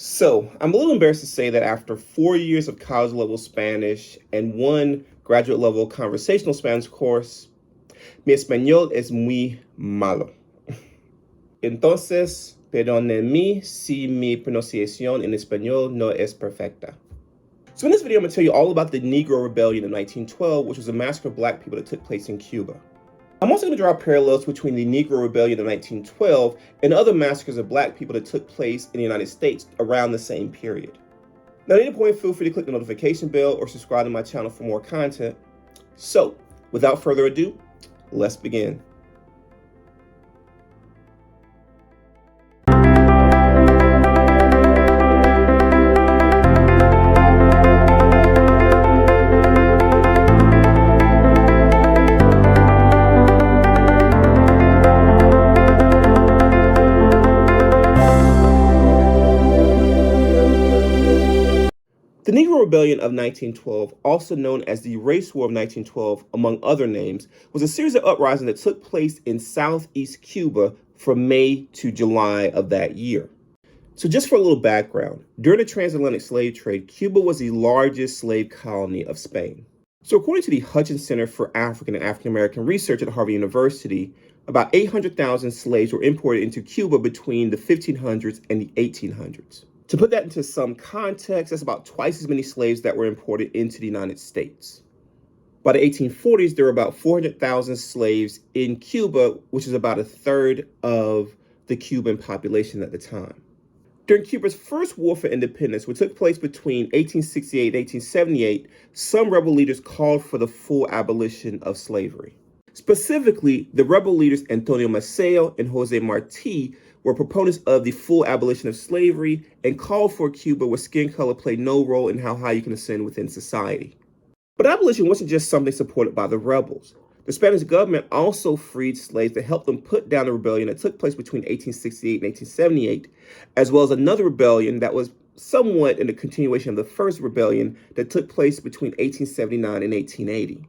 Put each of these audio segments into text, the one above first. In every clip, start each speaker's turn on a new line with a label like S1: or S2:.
S1: So, I'm a little embarrassed to say that after 4 years of college level Spanish and one graduate level conversational Spanish course, mi español es muy malo. Entonces, perdónenme si mi pronunciación en español no es perfecta. So in this video, I'm going to tell you all about the Negro Rebellion of 1912, which was a massacre of black people that took place in Cuba. I'm also going to draw parallels between the Negro Rebellion of 1912 and other massacres of black people that took place in the United States around the same period. Now, at any point, feel free to click the notification bell or subscribe to my channel for more content. So, without further ado, let's begin. The Negro Rebellion of 1912, also known as the Race War of 1912, among other names, was a series of uprisings that took place in southeast Cuba from May to July of that year. So just for a little background, during the transatlantic slave trade, Cuba was the largest slave colony of Spain. So according to the Hutchins Center for African and African American Research at Harvard University, about 800,000 slaves were imported into Cuba between the 1500s and the 1800s. To put that into some context, that's about twice as many slaves that were imported into the United States. By the 1840s, there were about 400,000 slaves in Cuba, which is about a third of the Cuban population at the time. During Cuba's first war for independence, which took place between 1868 and 1878, some rebel leaders called for the full abolition of slavery. Specifically, the rebel leaders Antonio Maceo and Jose Marti were proponents of the full abolition of slavery and called for a Cuba where skin color played no role in how high you can ascend within society. But abolition wasn't just something supported by the rebels. The Spanish government also freed slaves to help them put down the rebellion that took place between 1868 and 1878, as well as another rebellion that was somewhat in the continuation of the first rebellion that took place between 1879 and 1880.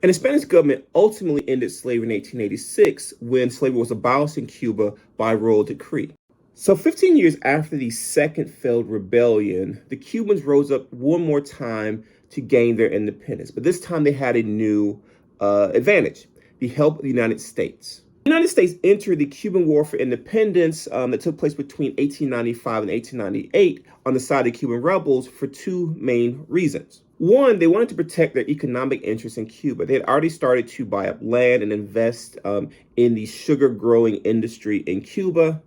S1: And the Spanish government ultimately ended slavery in 1886 when slavery was abolished in Cuba by royal decree. So 15 years after the second failed rebellion, the Cubans rose up one more time to gain their independence. But this time they had a new advantage, the help of the United States. The United States entered the Cuban War for Independence that took place between 1895 and 1898 on the side of the Cuban rebels for two main reasons. One, they wanted to protect their economic interests in Cuba. They had already started to buy up land and invest in the sugar growing industry in Cuba.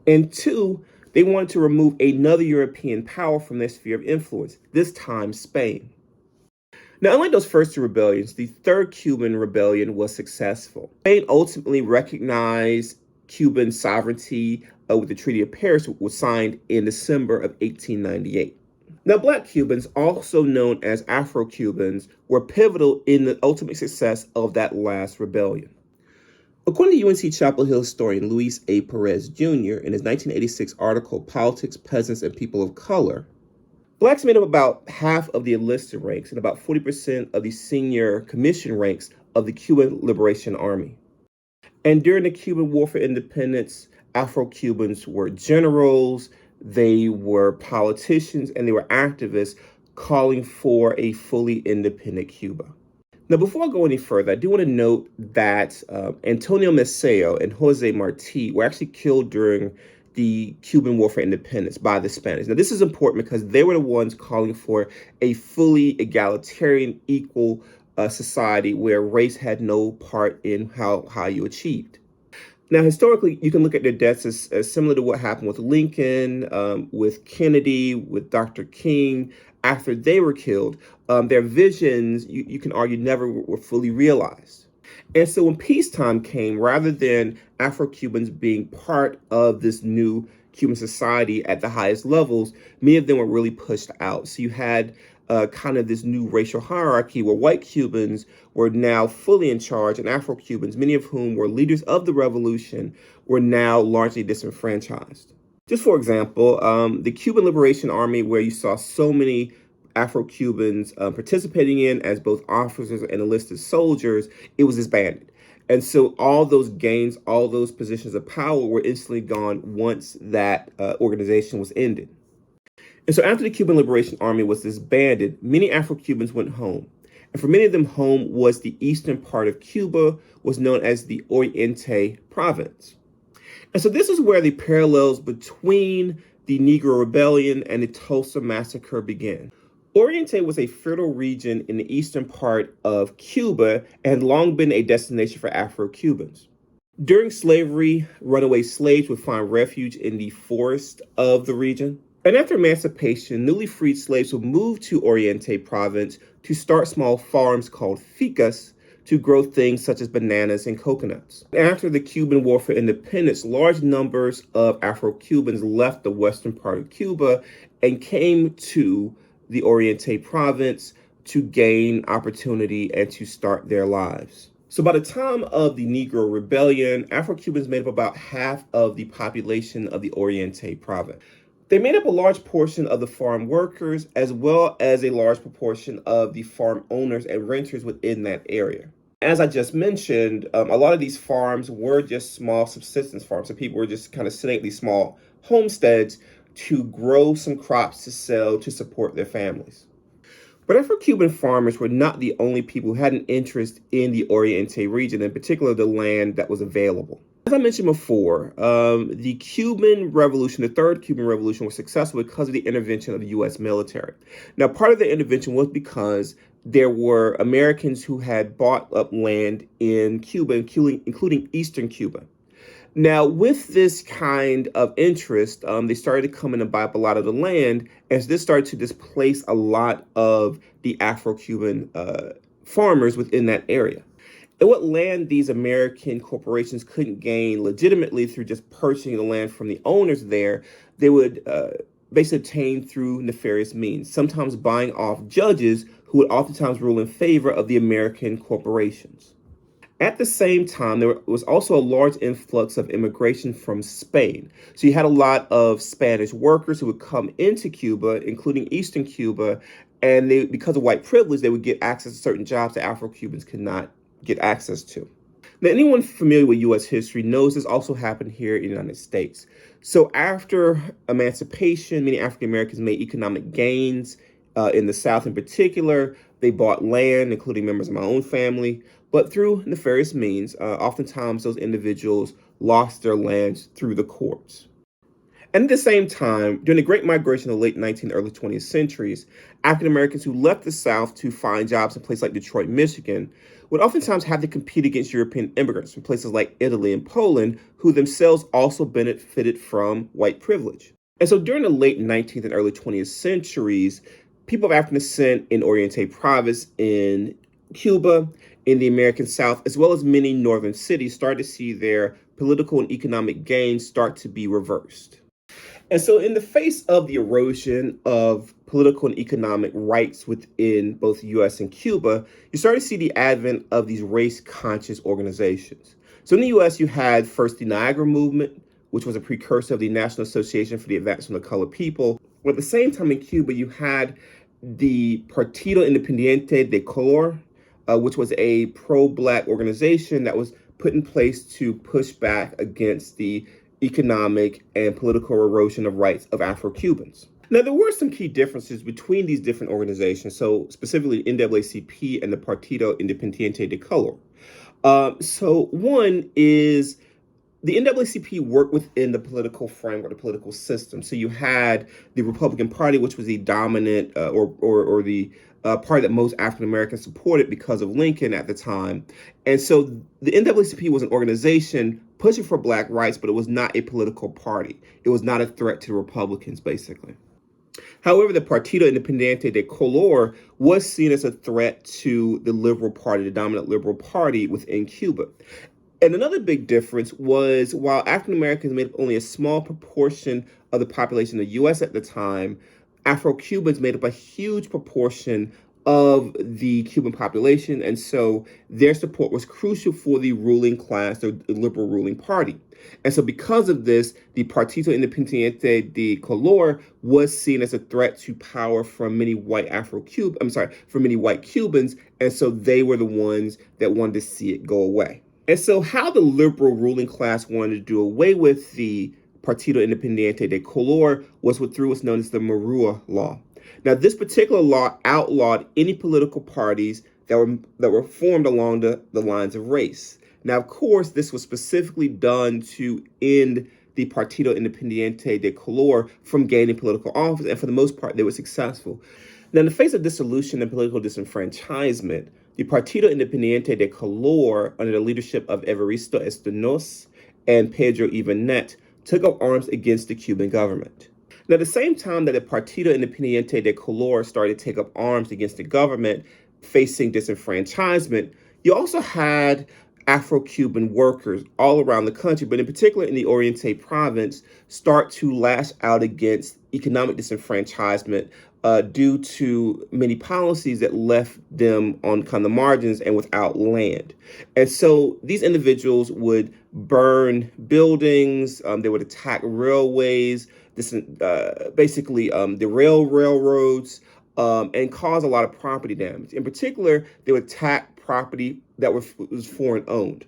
S1: And two, they wanted to remove another European power from their sphere of influence, this time Spain. Now, unlike those first two rebellions, the third Cuban rebellion was successful. Spain ultimately recognized Cuban sovereignty with the Treaty of Paris, which was signed in December of 1898. Now, Black Cubans, also known as Afro-Cubans, were pivotal in the ultimate success of that last rebellion. According to UNC Chapel Hill historian Luis A. Perez Jr. in his 1986 article, Politics, Peasants, and People of Color, Blacks made up about half of the enlisted ranks and about 40% of the senior commission ranks of the Cuban Liberation Army. And during the Cuban War for Independence, Afro-Cubans were generals, they were politicians, and they were activists calling for a fully independent Cuba. Now, before I go any further, I do want to note that Antonio Maceo and Jose Marti were actually killed during the Cuban War for Independence by the Spanish. Now, this is important because they were the ones calling for a fully egalitarian, equal society where race had no part in how you achieved. Now, historically, you can look at their deaths as similar to what happened with Lincoln, with Kennedy, with Dr. King. After they were killed, their visions, you can argue, never were fully realized. And so when peacetime came, rather than Afro-Cubans being part of this new Cuban society at the highest levels, many of them were really pushed out. So you had kind of this new racial hierarchy where white Cubans were now fully in charge and Afro-Cubans, many of whom were leaders of the revolution, were now largely disenfranchised. Just for example, the Cuban Liberation Army, where you saw so many Afro-Cubans participating in as both officers and enlisted soldiers, it was disbanded. And so all those gains, all those positions of power were instantly gone once that organization was ended. And so after the Cuban Liberation Army was disbanded, many Afro-Cubans went home. And for many of them, home was the eastern part of Cuba, was known as the Oriente Province. And so this is where the parallels between the Negro Rebellion and the Tulsa Massacre began. Oriente was a fertile region in the eastern part of Cuba and had long been a destination for Afro-Cubans. During slavery, runaway slaves would find refuge in the forest of the region. And after emancipation, newly freed slaves would move to Oriente Province to start small farms called ficas to grow things such as bananas and coconuts. After the Cuban War for Independence, large numbers of Afro-Cubans left the western part of Cuba and came to the Oriente Province to gain opportunity and to start their lives. So by the time of the Negro Rebellion, Afro-Cubans made up about half of the population of the Oriente Province. They made up a large portion of the farm workers, as well as a large proportion of the farm owners and renters within that area. As I just mentioned, a lot of these farms were just small subsistence farms. So people were just kind of sitting at these small homesteads to grow some crops to sell to support their families. But Afro-Cuban farmers were not the only people who had an interest in the Oriente region, in particular the land that was available. As I mentioned before, the Cuban Revolution, the Third Cuban Revolution, was successful because of the intervention of the U.S. military. Now, part of the intervention was because there were Americans who had bought up land in Cuba, including eastern Cuba. Now, with this kind of interest, they started to come in and buy up a lot of the land, and this started to displace a lot of the Afro-Cuban farmers within that area. And what land these American corporations couldn't gain legitimately through just purchasing the land from the owners there, they would basically obtain through nefarious means, sometimes buying off judges who would oftentimes rule in favor of the American corporations. At the same time, there was also a large influx of immigration from Spain. So you had a lot of Spanish workers who would come into Cuba, including Eastern Cuba, and they, because of white privilege, they would get access to certain jobs that Afro-Cubans could not get access to. Now, anyone familiar with U.S. history knows this also happened here in the United States. So after emancipation, many African Americans made economic gains in the South in particular. They bought land, including members of my own family. But through nefarious means, oftentimes those individuals lost their lands through the courts. And at the same time, during the Great Migration of the late 19th, early 20th centuries, African Americans who left the South to find jobs in places like Detroit, Michigan, would oftentimes have to compete against European immigrants from places like Italy and Poland, who themselves also benefited from white privilege. And so during the late 19th and early 20th centuries, people of African descent in Oriente Province in Cuba, in the American South, as well as many northern cities, started to see their political and economic gains start to be reversed. And so in the face of the erosion of political and economic rights within both the U.S. and Cuba, you started to see the advent of these race-conscious organizations. So in the U.S., you had first the Niagara Movement, which was a precursor of the National Association for the Advancement of Colored People. But at the same time in Cuba, you had the Partido Independiente de Color, which was a pro-Black organization that was put in place to push back against the economic and political erosion of rights of Afro-Cubans. Now, there were some key differences between these different organizations, so specifically NAACP and the Partido Independiente de Color. So one is the NAACP worked within the political framework, the political system. So you had the Republican Party, which was the dominant or the party that most African Americans supported because of Lincoln at the time. And so the NAACP was an organization pushing for Black rights, but it was not a political party. It was not a threat to the Republicans, basically. However, the Partido Independiente de Color was seen as a threat to the Liberal Party, the dominant Liberal Party within Cuba. And another big difference was while African Americans made up only a small proportion of the population of the U.S. at the time, Afro-Cubans made up a huge proportion of the Cuban population. And so their support was crucial for the ruling class, the liberal ruling party. And so because of this, the Partido Independiente de Color was seen as a threat to power from many white from many white Cubans. And so they were the ones that wanted to see it go away. And so how the liberal ruling class wanted to do away with the Partido Independiente de Color was through what's known as the Marua law. Now, this particular law outlawed any political parties that were formed along the lines of race. Now, of course, this was specifically done to end the Partido Independiente de Color from gaining political office, and for the most part, they were successful. Now, in the face of dissolution and political disenfranchisement, the Partido Independiente de Color, under the leadership of Evaristo Estenoz and Pedro Ivonet, took up arms against the Cuban government. Now, at the same time that the Partido Independiente de Color started to take up arms against the government facing disenfranchisement, you also had Afro-Cuban workers all around the country, but in particular in the Oriente Province, start to lash out against economic disenfranchisement due to many policies that left them on kind of the margins and without land. And so these individuals would burn buildings, they would attack railways, basically derail railroads, and cause a lot of property damage. In particular, they would attack property that was foreign owned,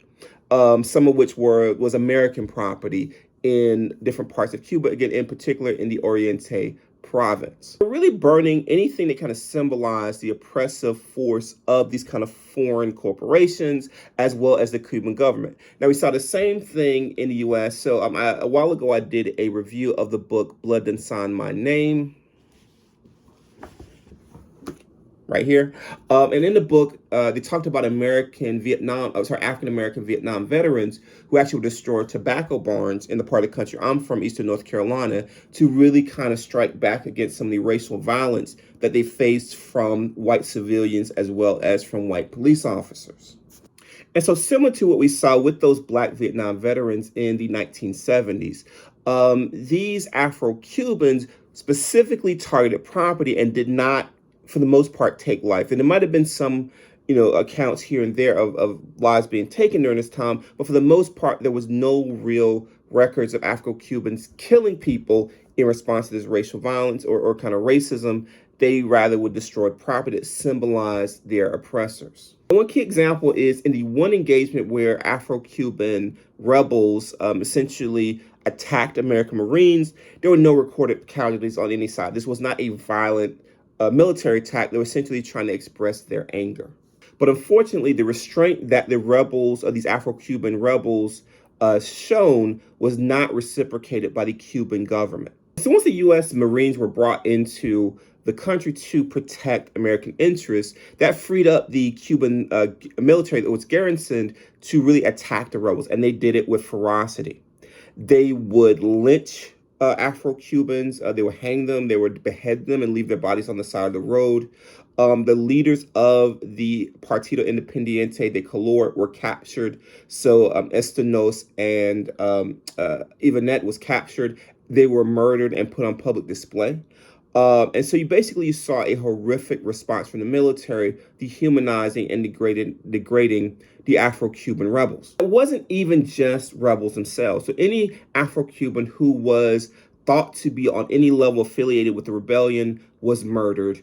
S1: some of which was American property in different parts of Cuba, again, in particular in the Oriente Province. They're really burning anything that kind of symbolized the oppressive force of these kind of foreign corporations, as well as the Cuban government. Now, we saw the same thing in the U.S. So a while ago, I did a review of the book Blood Done Signed My Name, right here. And in the book, they talked about African-American Vietnam veterans who actually destroyed tobacco barns in the part of the country I'm from, Eastern North Carolina, to really kind of strike back against some of the racial violence that they faced from white civilians as well as from white police officers. And so similar to what we saw with those Black Vietnam veterans in the 1970s, these Afro-Cubans specifically targeted property and did not, for the most part, take life. And there might have been some, accounts here and there of lives being taken during this time, but for the most part, there was no real records of Afro-Cubans killing people in response to this racial violence or kind of racism. They rather would destroy property that symbolized their oppressors. One key example is in the one engagement where Afro-Cuban rebels essentially attacked American Marines. There were no recorded casualties on any side. This was not a violent military attack. They were essentially trying to express their anger. But unfortunately, the restraint that the rebels, these Afro-Cuban rebels, shown was not reciprocated by the Cuban government. So once the U.S. Marines were brought into the country to protect American interests, that freed up the Cuban military that was garrisoned to really attack the rebels, and they did it with ferocity. They would lynch Afro-Cubans, they would hang them, they would behead them and leave their bodies on the side of the road. The leaders of the Partido Independiente de Color were captured. So Estenoz and Ivonet was captured. They were murdered and put on public display. And so you saw a horrific response from the military, dehumanizing and degrading the Afro-Cuban rebels. It wasn't even just rebels themselves. So any Afro-Cuban who was thought to be on any level affiliated with the rebellion was murdered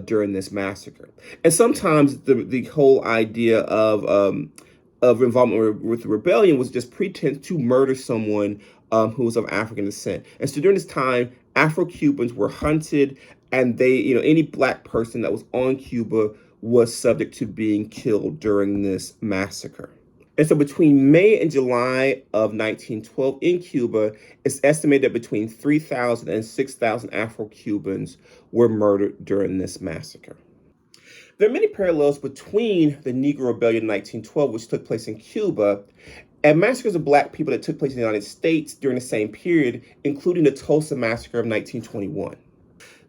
S1: during this massacre. And sometimes the whole idea of involvement with the rebellion was just pretense to murder someone who was of African descent. And so during this time, Afro-Cubans were hunted, and any Black person that was on Cuba was subject to being killed during this massacre. And so between May and July of 1912 in Cuba, it's estimated that between 3,000 and 6,000 Afro-Cubans were murdered during this massacre. There are many parallels between the Negro Rebellion in 1912, which took place in Cuba, and massacres of Black people that took place in the United States during the same period, including the Tulsa Massacre of 1921.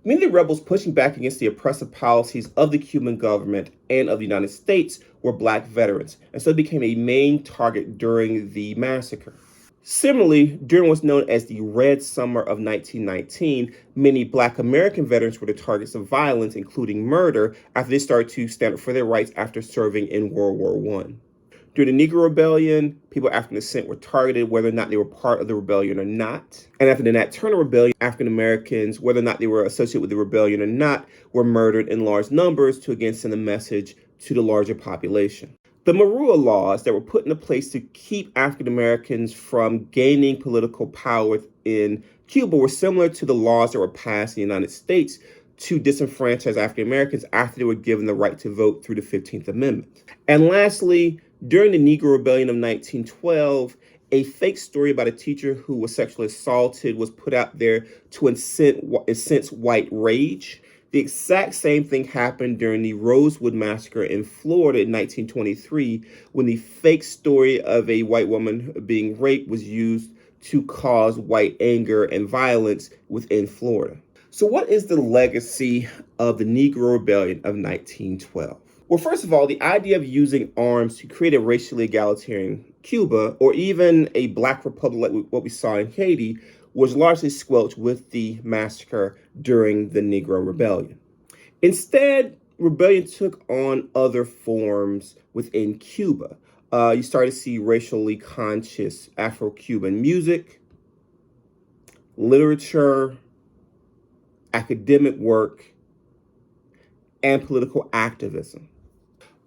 S1: Many of the rebels pushing back against the oppressive policies of the Cuban government and of the United States were Black veterans, and so it became a main target during the massacre. Similarly, during what's known as the Red Summer of 1919, many Black American veterans were the targets of violence, including murder, after they started to stand up for their rights after serving in World War I. During the Negro Rebellion, people of African descent were targeted whether or not they were part of the rebellion or not. And after the Nat Turner Rebellion, African Americans, whether or not they were associated with the rebellion or not, were murdered in large numbers to again send a message to the larger population. The Marua laws that were put into place to keep African Americans from gaining political power in Cuba were similar to the laws that were passed in the United States to disenfranchise African Americans after they were given the right to vote through the 15th Amendment. And lastly, during the Negro Rebellion of 1912, a fake story about a teacher who was sexually assaulted was put out there to incense white rage. The exact same thing happened during the Rosewood Massacre in Florida in 1923, when the fake story of a white woman being raped was used to cause white anger and violence within Florida. So what is the legacy of the Negro Rebellion of 1912? Well, first of all, the idea of using arms to create a racially egalitarian Cuba, or even a black republic like what we saw in Haiti, was largely squelched with the massacre during the Negro Rebellion. Instead, rebellion took on other forms within Cuba. You started to see racially conscious Afro-Cuban music, literature, academic work, and political activism.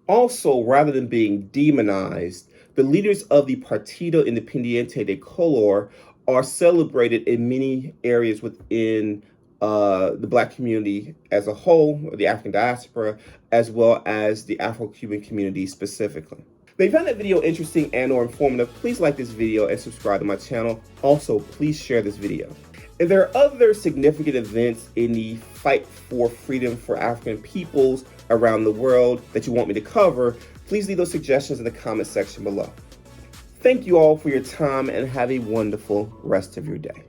S1: Also, rather than being demonized, the leaders of the Partido Independiente de Color are celebrated in many areas within the Black community as a whole, or the African diaspora, as well as the Afro-Cuban community specifically. If you found that video interesting and or informative, please like this video and subscribe to my channel. Also, please share this video. If there are other significant events in the fight for freedom for African peoples around the world that you want me to cover, please leave those suggestions in the comment section below. Thank you all for your time and have a wonderful rest of your day.